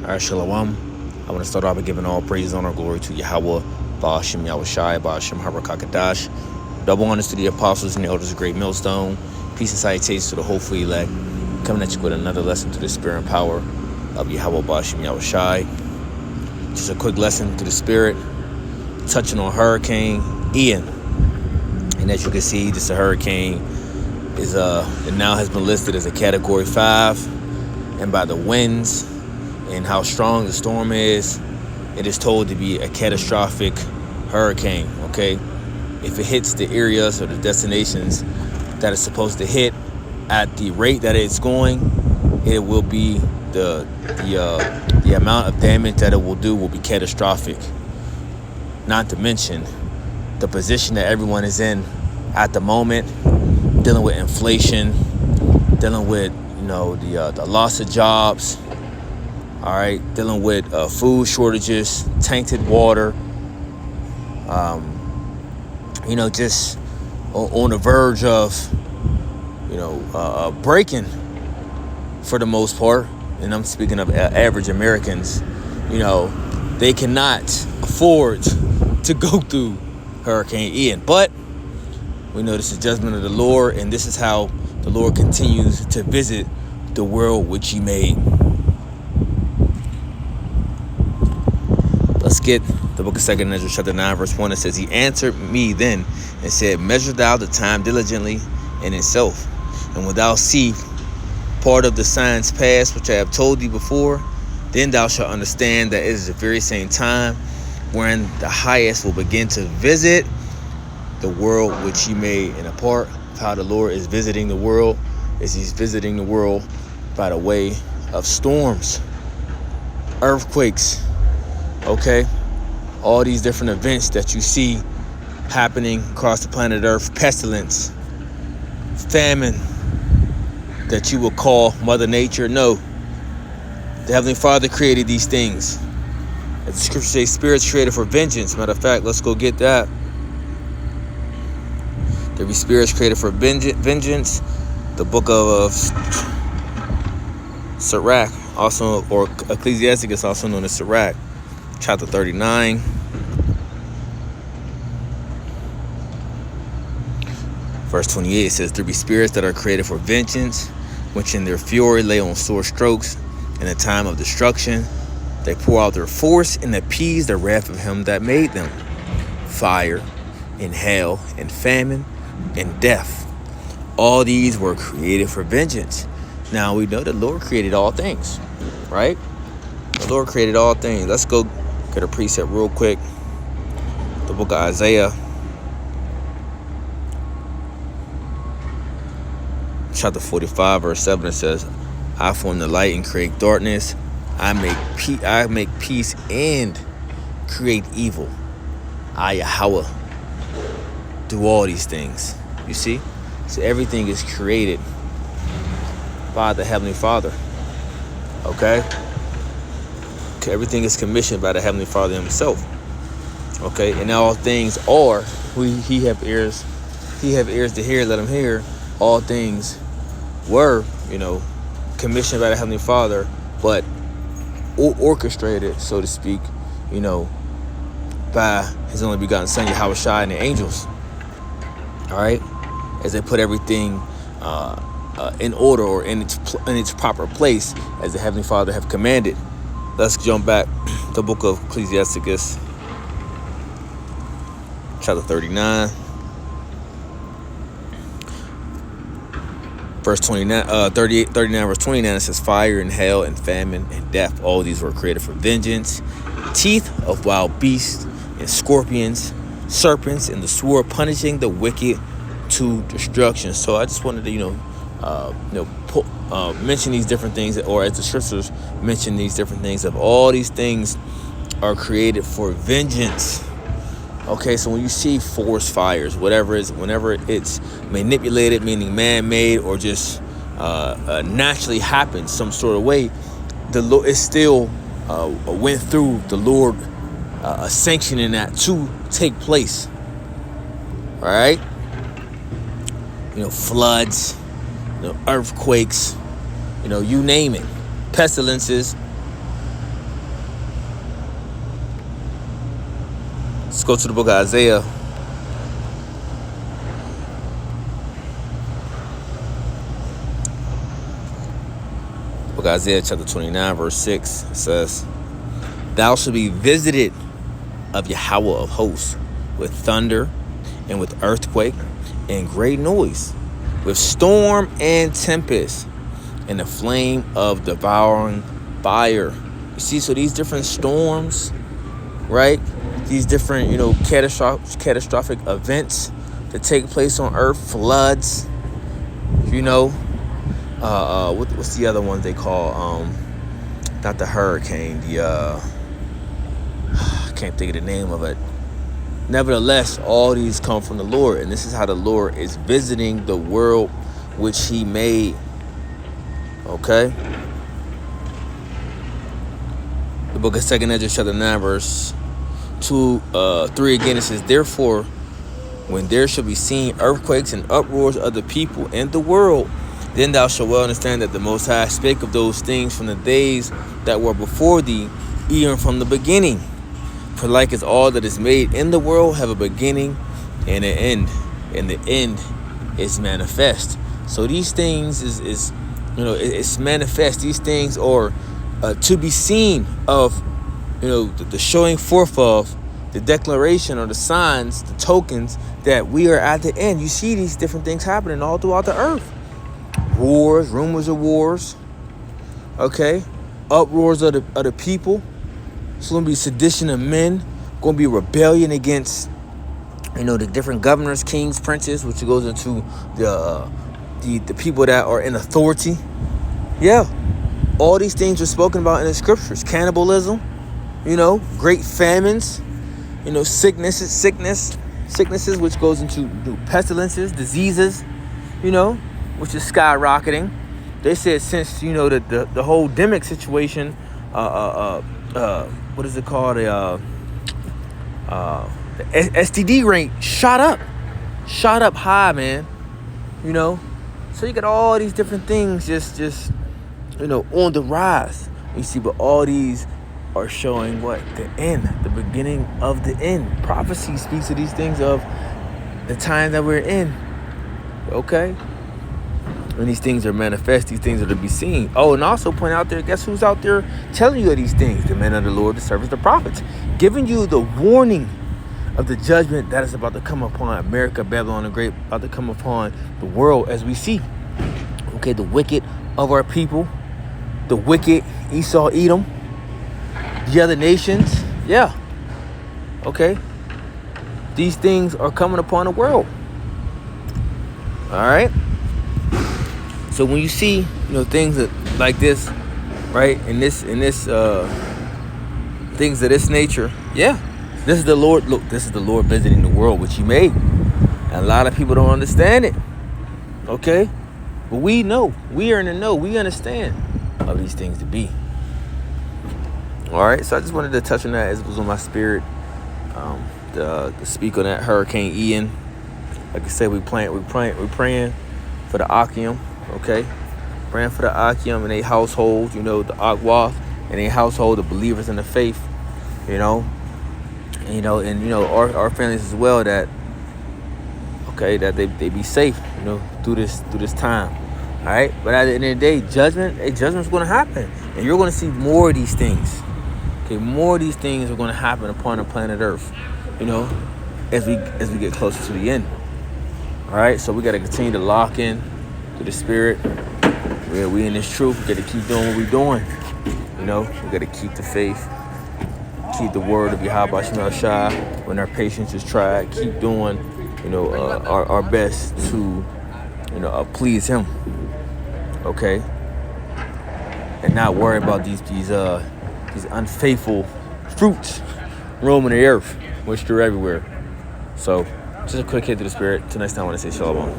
All right, Shalom. I want to start off by giving all praise, honor, glory to Yahweh, Ba'ashem Yahushai, Ba'ashem Harakakadash. Double honors to the apostles and the elders of Great Millstone. Peace and salutations to the hopeful elect. Coming at you with another lesson to the spirit and power of Yahweh, Ba'ashem Yahushai. Just a quick lesson to the spirit, touching on Hurricane Ian. And as you can see, this hurricane is it now has been listed as a Category 5, and by the winds and how strong the storm is, it is told to be a catastrophic hurricane. Okay, if it hits the areas or the destinations that it's supposed to hit at the rate that it's going, it will be the amount of damage that it will do will be catastrophic. Not to mention the position that everyone is in at the moment, dealing with inflation, dealing with the loss of jobs. All right, dealing with food shortages, tainted water, just on the verge of, breaking for the most part. And I'm speaking of average Americans. They cannot afford to go through Hurricane Ian. But we know this is judgment of the Lord, and this is how the Lord continues to visit the world which He made. Let's get the book of 2 Ezra chapter 9 verse 1. It says, He answered me then and said, Measure thou the time diligently in itself, and when thou see part of the signs past which I have told thee before, then thou shalt understand that it is the very same time wherein the highest will begin to visit the world which He made. And a part of how the Lord is visiting the world is He's visiting the world by the way of storms, earthquakes. Okay, all these different events that you see happening across the planet Earth, pestilence, famine, that you will call Mother Nature. No, the Heavenly Father created these things. As the scripture says, spirits created for vengeance. Matter of fact, let's go get that. There be spirits created for vengeance. The book of Sirach, also, or Ecclesiasticus, also known as Sirach, chapter 39. Verse 28 says, There be spirits that are created for vengeance, which in their fury lay on sore strokes. In the time of destruction, they pour out their force and appease the wrath of Him that made them. Fire and hail and famine and death. All these were created for vengeance. Now we know the Lord created all things, right? The Lord created all things. Let's go get a precept real quick. The book of Isaiah, chapter 45, verse 7, it says, I form the light and create darkness. I make peace and create evil. I, Yahweh, do all these things. You see? So everything is created by the Heavenly Father. Okay? Everything is commissioned by the Heavenly Father Himself. Okay? And all things are, He have ears to hear, let Him hear. All things were, commissioned by the Heavenly Father, but orchestrated, so to speak, by His only begotten Son, Yahushua, and the angels. All right? As they put everything in order, or in its proper place, as the Heavenly Father have commanded. Let's jump back to the book of Ecclesiasticus, chapter 39. Verse 39, 39, verse 29, it says, Fire and hail and famine and death, all these were created for vengeance. Teeth of wild beasts and scorpions, serpents, and the sword, punishing the wicked to destruction. So I just wanted to, mention these different things, or as the scriptures mention these different things, of all these things are created for vengeance. Okay, so when you see forest fires, whenever it's manipulated, meaning man-made, or just naturally happens some sort of way, the Lord, it still went through the Lord sanctioning that to take place. All right, floods, earthquakes, you name it, pestilences, Let's go to the book of Isaiah. Book of Isaiah chapter 29 verse 6 says, "Thou shalt be visited of Yahweh of hosts with thunder and with earthquake and great noise, with storm and tempest and the flame of devouring fire." You see, so these different storms, right? These different, catastrophic events that take place on earth, floods, what's the other ones they call, not the hurricane, I can't think of the name of it. Nevertheless, all these come from the Lord, and this is how the Lord is visiting the world which he made. Okay? The book of 2 Ezra chapter 9 verse 3 again, it says, "Therefore, when there shall be seen earthquakes and uproars of the people and the world, then thou shalt well understand that the Most High spake of those things from the days that were before thee, even from the beginning. For like as all that is made in the world have a beginning and an end, and the end is manifest." So these things it's manifest. These things are to be seen of, the showing forth of the declaration or the signs, the tokens that we are at the end. You see these different things happening all throughout the earth. Wars, rumors of wars, okay? Uproars of the people. It's going to be sedition of men. Going to be rebellion against, the different governors, kings, princes, which goes into the people that are in authority. Yeah. All these things are spoken about in the scriptures. Cannibalism, great famines, sicknesses, which goes into pestilences, diseases, which is skyrocketing. They said since, the whole demic situation, what is it called? The STD rate shot up high, man. So you got all these different things just on the rise. You see, but all these are showing what? The end, the beginning of the end. Prophecy speaks of these things of the time that we're in. Okay? When these things are manifest, these things are to be seen. Oh, and also point out there, guess who's out there telling you of these things? The men of the Lord, the servants, the prophets, giving you the warning of the judgment that is about to come upon America, Babylon the Great, about to come upon the world as we see. Okay, the wicked of our people, the wicked Esau, Edom, the other nations. Yeah. Okay. These things are coming upon the world. All right. So when you see, things like this, right, in this things of this nature, yeah, this is the Lord. Look, this is the Lord visiting the world which he made. And a lot of people don't understand it. Okay. But we know. We are in the know. We understand of these things to be. All right, so I just wanted to touch on that as it was on my spirit, to speak on that Hurricane Ian. Like I said, we're praying for the Akim, okay? Praying for the Akim and their household, the Akwath and their household, the believers in the faith, and our families as well, that they be safe, through this time. All right, but at the end of the day, judgment's going to happen, and you're going to see more of these things. Okay, more of these things are going to happen upon the planet Earth, as we get closer to the end. All right, so we got to continue to lock in to the spirit. We in this truth. We got to keep doing what we're doing. We got to keep the faith, keep the word of Yahweh Shemel Shai when our patience is tried. Keep doing, our best to, please Him. Okay, and not worry about these unfaithful fruits roaming the earth, which they're everywhere. So, just a quick hit to the spirit. Till next time, I want to say shalom.